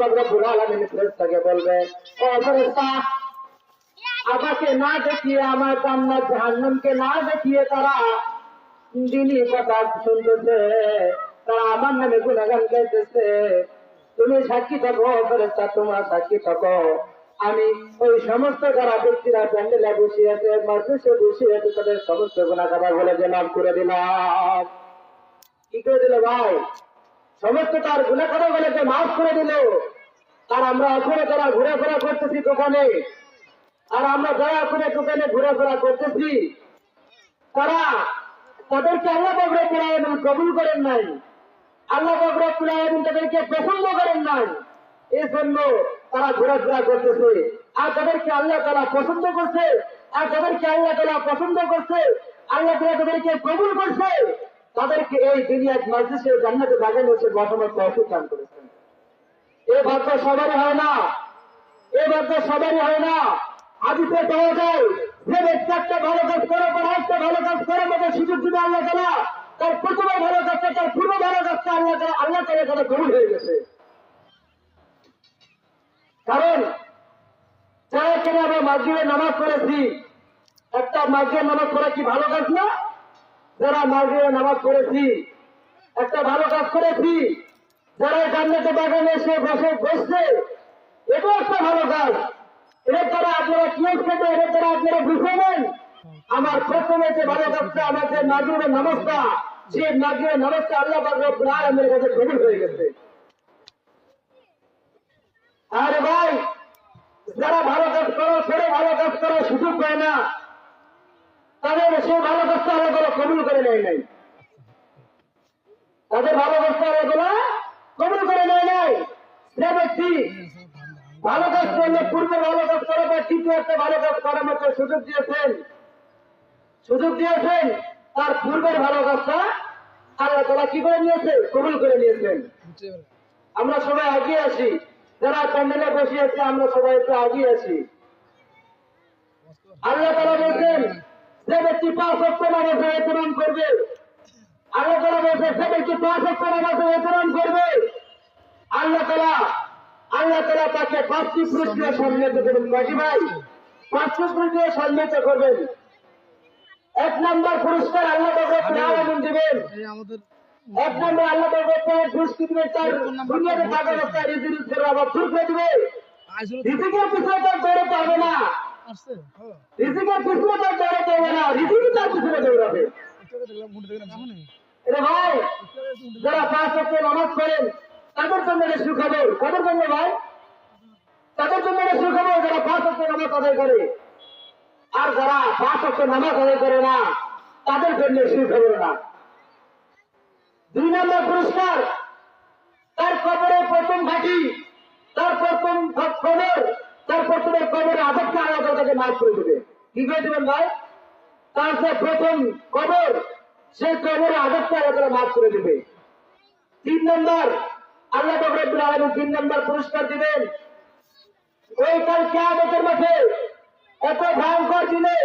পাক রব্বুল আলামিন ফেরেশতাকে বলবে, ও ফেরেশতা, আমাকে না দেখিয়ে, আমার জান্নাত জাহান্নামকে না দেখিয়ে তারা দিনই কথা শুনতেছে, তারা আমার নামে গুণগান গাইতেছে, তুমি সাক্ষী থাকো ফেরেশতা, তোমরা সাক্ষী থাকো। আমি ওই সমস্ত যারা ব্যক্তিরা প্যান্ডেলে বসে আছে, মজলিসে বসে আছে, তাদের সমস্ত গুনাহ খাতা বলে যে মাফ করে দিলাম। কি করে দিল ভাই? সমস্ত তার গুনাহ খাতা বলে যে মাফ করে দিল। আর আমরা ওখানে যারা ঘোরাফেরা করতেছি দোকানে, আর আমরা যারা ওখানে দোকানে ঘোরাফেরা করতেছি, তারা তাদেরকে আল্লাহ পাক রব্বুল আলামিন কবুল করেন নাই, আল্লাহ পাক রব্বুল আলামিন তাদেরকে পছন্দ করেন নাই, এই জন্য তারা ঘোরাফেরা করতেছে। আর যাদেরকে আল্লাহ তাআলা পছন্দ করছে, আর যাদেরকে আল্লাহ তাআলা পছন্দ করছে, আল্লাহ তাআলা তাদেরকে কবুল করছে, তাদেরকে এই দুনিয়ার মজলিসে জান্নাতে লাগানো হচ্ছে বসানোর তৌফিক দান করেছেন। এই ভাগ্য সবারই হয় না, এই ভাগ্য সবারই হয় না। হাদিসে পাওয়া যায়, যে ব্যক্তি একটা ভালো কাজ করে, তার একটা ভালো কাজ করার মতো সুযোগ যদি আল্লাহ তাআলা তার প্রথমে ভালো কাজটা, তার পূর্ব ভালো কাজটা আল্লাহ তাআলা তাদের কবুল হয়ে গেছে। কারণ যারা এখানে আমরা মাগরিবের নামাজ পড়েছি, একটা মাগরিবের নামাজ পড়া কি ভালো কাজ না? যারা মাগরিবের নামাজ পড়েছি, একটা ভালো কাজ করেছি, যারা জান্নাতে বাগানে এসে বসছে, এটাও একটা ভালো কাজ। এর দ্বারা আপনারা কি হচ্ছে, এর দ্বারা আপনারা বুঝে নেন আমার প্রথমে যে ভালো কাজটা, আমার যে মাগরিবের নামাজটা, যে মাগরিবের নামাজটা আল্লাহ পাক রব্বুল আলামিনের কাছে কবুল হয়ে গেছে। আরে ভাই, যারা ভালো কাজ করে ভালো কাজ করার সুযোগ পায় না, তাদের সেই ভালো কাজটা আল্লাহ তাআলা কবুল করে নেয় নাই, তাদের ভালো কাজটা আল্লাহ তাআলা কবুল করে নেয় নাই। সে ব্যক্তি ভালো কাজ করলে পূর্বে ভালো কাজ করার পর তৃতীয় একটা ভালো কাজ করার মতো সুযোগ দিয়েছেন, তার পূর্বের ভালো কাজটা আল্লাহ তাআলা কি করে নিয়েছে? কবুল করে নিয়েছেন। আমরা সবাই এগিয়ে আসি, যারা প্যান্ডেলে বসে আছে আমরা সবাই একটু এগিয়ে আসি। আল্লাহ তাআলা বলছেন, যে ব্যক্তি 5 ওয়াক্ত নামাজে এহতেরাম করবে, আল্লাহ তাআলা বলছেন, যে ব্যক্তি 5 ওয়াক্ত নামাজে এহতেরাম করবে, আল্লাহ তাআলা তাকে 5টি পুরস্কার সম্মানিত করবেন। বাকি ভাই, 5টি পুরস্কার সম্মানিত করবেন। 1 নম্বর পুরস্কার আল্লাহ পাক রব্বুল আলামিন দিবেন। 1 নম্বর আল্লাহ পাক রব্বুল পুরস্কার দিবেন, তার দুনিয়াতে থাকা অবস্থায় রিজিকের অভাব দূর করে দিবে। রিজিকের পিছনে তার দৌড়াতে হবে না, রিজিকের পিছনে তার দৌড়াতে হবে না, রিজিকই তার পিছনে দৌড়াবে। এরে ভাই, যারা 5 ওয়াক্ত নামাজ পড়েন তাদের জন্য সুখবর। কাদের জন্য ভাই? তাদের জন্য সুখবর যারা 5 ওয়াক্ত নামাজ আদায় করে। আর যারা 5 ওয়াক্ত নামাজ আদায় করে না, তাদের জন্য সুখবর না। 2 নম্বর পুরস্কার, তার কবরের প্রথম ঘাঁটি, তার প্রথম কবর, তার প্রথমের কবরের আদবটা আল্লাহ তাকে মাফ করে দেবে। কি করে দেবেন ভাই? তার যে প্রথম কবর, সেই কবরের আদবটা আল্লাহ মাফ করে দেবে। 3 নম্বর আল্লাহ পাক রব্বুল আলামিন 3 নম্বর পুরস্কার দিবেন। ওই কাল কিয়ামতের মাঠে এত ভয়ঙ্কর দিনে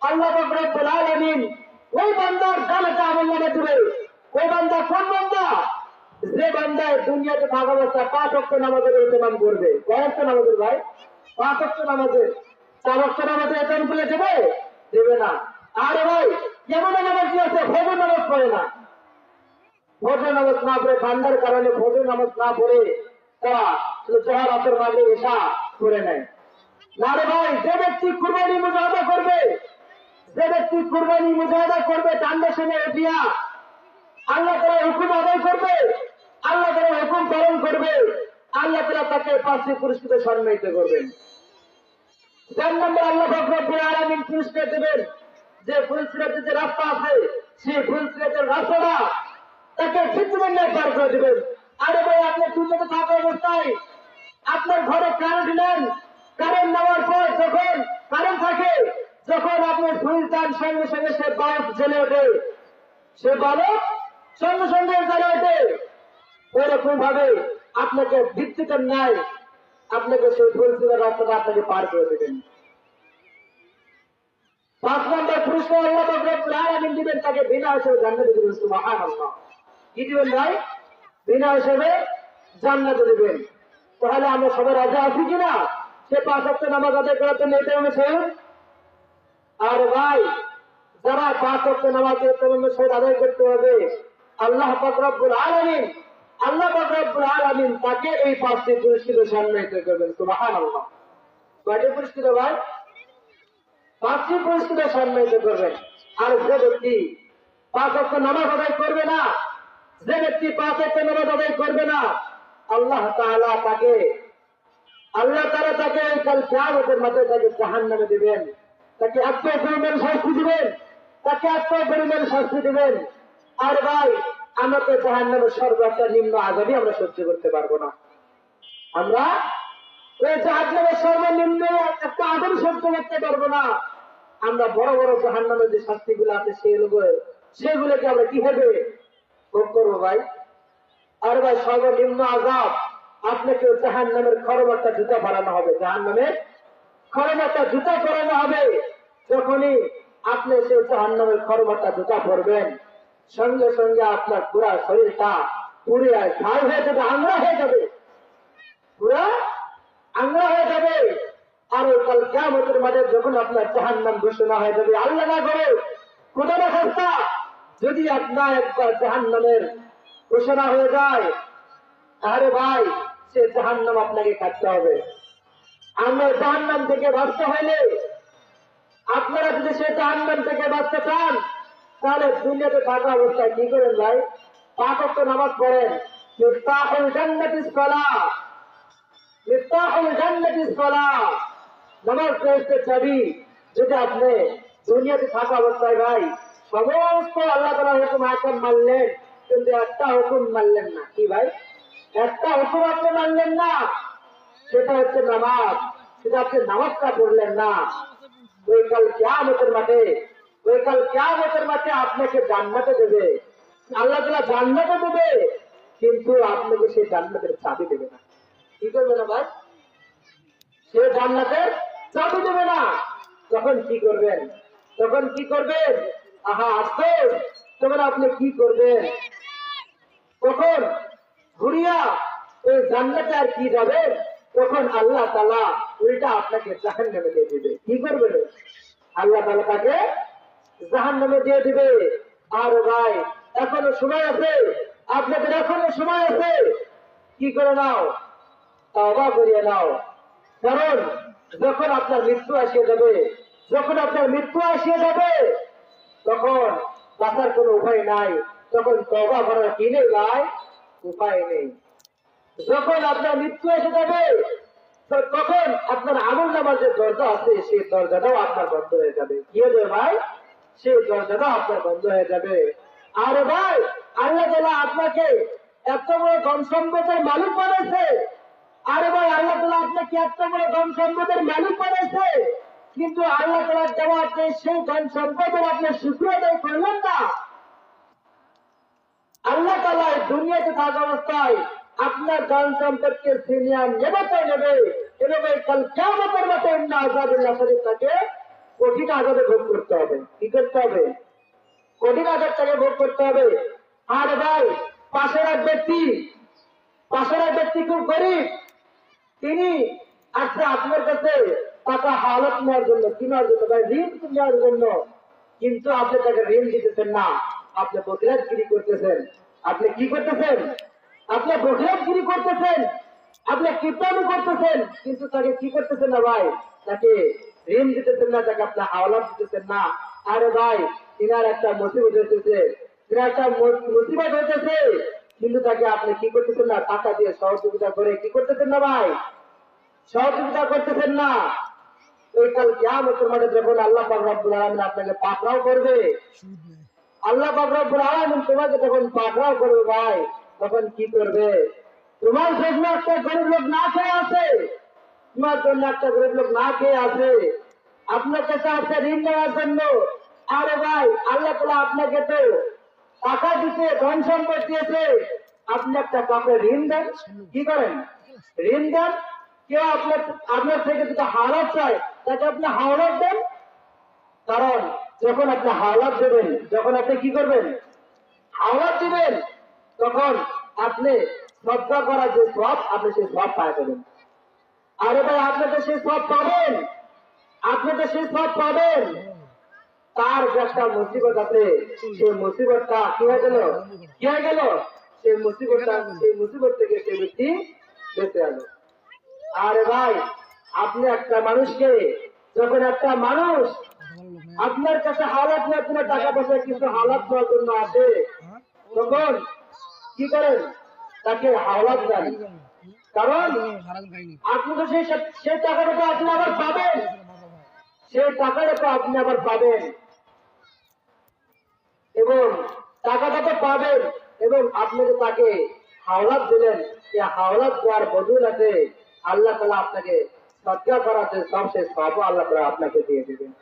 আল্লাহ পাক রব্বুল আলামিন ওই বান্দার জানাটা আমলনামা দিবে। ওই বান্দা কোন বান্দা? যে বান্দায় দুনিয়াতে থাকা অবস্থায় 5 ওয়াক্ত নামাজের ইহতেমাম করবে। কয় ওয়াক্ত নামাজের ভাই? 5 ওয়াক্ত নামাজের। 4 ওয়াক্ত নামাজের ইহতেমাম করে দেবে না। আরে ভাই, কেমন নামাজ কি আছে? ফজর নামাজ পড়ে না, ফজর নামাজ না পড়ে, ঠান্ডার কারণে ফজর নামাজ না পড়ে তারা শুধু জোহর আসর মাগরিব ইশা করে নেয়। না রে ভাই, যে ব্যক্তি কুরবানি মুজাহাদা করবে, যে ব্যক্তি কুরবানি মুজাহাদা করবে, ঠান্ডার সময় উঠিয়া আল্লাহ তাআলার হুকুম আদায় করবে, আল্লাহ তাআলার হুকুম পালন করবে, আল্লাহ তাআলা তাকে 5টি পুরস্কার সম্মানিত করবেন। 4 নম্বর আল্লাহ পাক রব্বুল আলামিন পুরস্কার দেবেন। যে ফুলসিরাতের যে রাস্তা আছে, সেই ফুলসিরাতের রাস্তাটা তাকে ফিতনায় পার করে দেবেন। আরে ভাই, আপনি দুনিয়াতে থাকা অবস্থায় আপনার ঘরে কারেন্ট নেন, কারেন্ট নেওয়ার পর যখন কারেন্ট থাকে, যখন আপনি সুইচ দেন, সঙ্গে সঙ্গে সে বাল্ব জ্বলে ওঠে, সে বাল্ব সঙ্গে সঙ্গে জ্বলে ওঠে। ওইরকম ভাবে আপনাকে ভিত্তিতে নেয়, আপনাকে সেই ফুলসিরাতের রাস্তাটা আপনাকে পার করে দেবেন। 5 নম্বর পুরস্কার আল্লাহ পাক রব্বুল আলামিন দিবেন, তাকে বিনা হিসেবে জান্নাতে দিবেন। সুবহানাল্লাহ। কি দিবেন ভাই? বিনা হিসেবে জান্নাতে দিবেন। তাহলে আমরা সবাই রাজা আছি কিনা সে 5 ওয়াক্ত নামাজ আদায় করার জন্য এটা আমি শহীদ? আর ভাই, যারা 5 ওয়াক্ত নামাজ শহীদ আদায় করতে হবে, আল্লাহ পাক রব্বুল আলামিন তাকে এই 5টি পুরস্কারে সম্মানিত করবেন। সুবহানাল্লাহ। কয়টি পুরস্কার ভাই? 5টি পুরস্কারে সম্মানিত করবেন। আর যে ব্যক্তি 5 ওয়াক্ত নামাজ আদায় করবে না, যে ব্যক্তি 5 ওয়াক্ত নামাজ আদায় করবে না, আল্লাহ তাআলা তাকে কাল কিয়ামতের মাঠে তাকে জাহান্নামে দিবেন। তাকে এত পরিমাণ শাস্তি দিবেন। আর ভাই, আমরা তো জাহান্নামের সর্বোচ্চ নিম্ন আযাবই আমরা সহ্য করতে পারবো না। আমরা ওই জাহান্নামের সর্বনিম্ন একটা আযাব সহ্য করতে পারবো না। আমরা বড় বড় জাহান্নামের যে শাস্তিগুলো আছে সেগুলোকে আমরা কিভাবে ভোগ করবো ভাই? আর ভাই, সর্বনিম্ন আযাব আপনাকে জাহান্নামের খরমাটা জুতা পরানো হবে। জাহান্নামের খরমাটা জুতা পরানো হবে। যখনই আপনি সেই জাহান্নামের খরমাটা জুতা পরবেন, সঙ্গে সঙ্গে আপনার পুরা শরীরটা পুড়ে ছাই হয়ে যাবে, আংরা হয়ে যাবে, পুরা আংরা হয়ে যাবে। আর ওই কাল কিয়ামতের মাঠে যখন আপনার জাহান্নাম ঘোষণা হয়ে যাবে, আল্লাহ না করে খোদা না খাস্তা, যদি আপনার একবার জাহান্নামের ঘোষণা হয়ে যায়, আরে ভাই, সে জাহান্নাম আপনাকে কাটতে হবে। আমরা জাহান্নাম থেকে বাঁচতে হইলে, আপনারা যদি সে জাহান্নাম থেকে বাঁচতে চান, তাহলে দুনিয়াতে থাকা অবস্থায় কি করেন ভাই? 5 ওয়াক্ত নামাজ পড়েন। মিফতাহুল জান্নাতিস সালাহ, মিফতাহুল জান্নাতিস সালাহ। নামাজ পড়তে চাবি। যদি আপনি দুনিয়াতে থাকা অবস্থায় ভাই সমস্ত আল্লাহ তাআলার হুকুম আহকাম মানলেন, কিন্তু একটা হুকুম মানলেন না, কি ভাই? একটা হুকুম আপনি মানলেন না, সেটা হচ্ছে নামাজ। সেটা আপনি নামাজটা পড়লেন না। ওই কাল কিয়ামতের মাঠে আপনাকে জান্নাতে দেবে, আল্লাহ তাআলা জান্নাতে দেবে, কিন্তু আপনাকে সেই জান্নাতের চাবি দেবে না। কি করবে না ভাই? সে জান্নাতের চাবি দেবে না। তখন কি করবেন? আহা, আসবে। তখন আপনি কি করবেন? তখন ঘুরিয়া ওই জান্নাতে আর কি যাবে? তখন আল্লাহ তাআলা উল্টা আপনাকে জাহান্নামে দিয়ে দিবে। কি করবে? আল্লাহ তাআলা তাকে জাহান্নামে দিয়ে দিবে। আর ভাই, এখনো সময় আছে, আপনাদের এখনো সময় আছে। কি করে নাও? তওবা করিয়ে নাও। কারণ যখন আপনার মৃত্যু আসিয়ে যাবে, তখন বাঁচার কোনো উপায় নাই। তখন তওবা করার কি নেই ভাই? উপায় নেই। যখন আপনার মৃত্যু এসে যাবে, তখন আপনার আমলনামার যে দরজা আছে, সেই দরজাটাও আপনার বন্ধ হয়ে যাবে। কি হবে ভাই? সেই দরজাটাও আপনার বন্ধ হয়ে যাবে। আর ভাই, আল্লাহ তাআলা আপনাকে এত বড় ধন সম্পদের মালিক বানাইছে। আরে ভাই, আল্লাহ তাআলা আপনাকে এত বড় ধন সম্পদের মালিক বানাইছে, কিন্তু আল্লাহ তাআলার দেওয়া সেই ধন সম্পদের আপনি শুকর আদায় করলেন না। আল্লাহ তাআলা দুনিয়াতে থাকা অবস্থায় আপনার ধন সম্পদকে সিনিয়র নেবে তো নেবে, এভাবে কাল কিয়ামতের মাঠে ইন্না আযাবিল্লাহ তাকে কঠিন আযাবে ভোগ করতে হবে। কি করতে হবে? কঠিন আযাব তাকে ভোগ করতে হবে। আর ভাই, পাশের এক ব্যক্তি খুব গরিব, তিনি আসছে আপনার কাছে টাকা হাওলাত নেওয়ার জন্য, কেনার জন্য, ভাই ঋণ নেওয়ার জন্য, কিন্তু আপনি তাকে ঋণ দিতেছেন না। আপনি বখিলাতগিরি করতেছেন। আপনি কি করতেছেন? আপনি বখিলাতগিরি করতেছেন, আপনি কিপটামি করতেছেন, কিন্তু তাকে কি করতেছেন না ভাই? তাকে ঋণ দিতেছেন না, তাকে আপনি হাওলাত দিতেছেন না। আরে ভাই, তিনার একটা মুসিবত হইতেছে, কিন্তু তাকে আপনি কি করতেছেন না? টাকা দিয়ে সহযোগিতা করে কি করতেছেন না ভাই? সহযোগিতা করতেছেন না। ওই কাল কিয়ামতের মাঠে যখন আল্লাহ পাক রব্বুল আলামিন আপনাকে পাকড়াও করবে, আল্লাহ পাক রব্বুল আলামিন তোমাকে যখন পাকড়াও করবে ভাই, তখন কি করবে? তোমার জন্য একটা গরিব লোক না খেয়ে আছে, আপনার কাছে আছে ঋণ নেওয়ার জন্য। আরে ভাই, আল্লাহ তাআলা আপনাকে তো টাকা দিতে, ধন সম্পদ দিয়েছে, আপনি একটা কাপড়ে ঋণ দেন। কি করেন? ঋণ দেন। কেউ আপনার থেকে যেটা হাওলাত চায়, তাকে আপনি হাওলাত দেন। কারণ যখন আপনি হাওলাত দেবেন, যখন আপনি কি করবেন? হাওলাত দিবেন, তখন আপনি সদকা করার যে সব, আপনি সেই সব পায় দেবেন। আরে ভাই, আপনি তো সেই সব পাবেন, আপনি তো সেই সব পাবেন। তার যে একটা মুসিবত আছে, সেই মুসিবতটা কি হয়ে গেল, কি হয়ে গেল, সেই মুসিবত থেকে সেই ব্যক্তি বেঁচে গেল। আরে ভাই, আপনি একটা মানুষকে, যখন একটা মানুষ আপনার কাছে হালাত নেওয়ার জন্য, টাকা পয়সা কিছু হালাত নেওয়ার জন্য আসে, তখন কি করেন, তাকে হাওলাত দেন। কারণ আপনি তো সেই টাকাটা তো আপনি আবার পাবেন, সেই টাকাটা তো আপনি আবার পাবেন, এবং টাকাটা তো পাবেন, এবং আপনি যে তাকে হাওলাত দিলেন, এই হাওলাত দেওয়ার বদৌলতে আল্লাহ তাআলা আপনাকে সদকা করাতে সব, সে সবও আল্লাহ তাআলা আপনাকে দিয়ে দেবেন।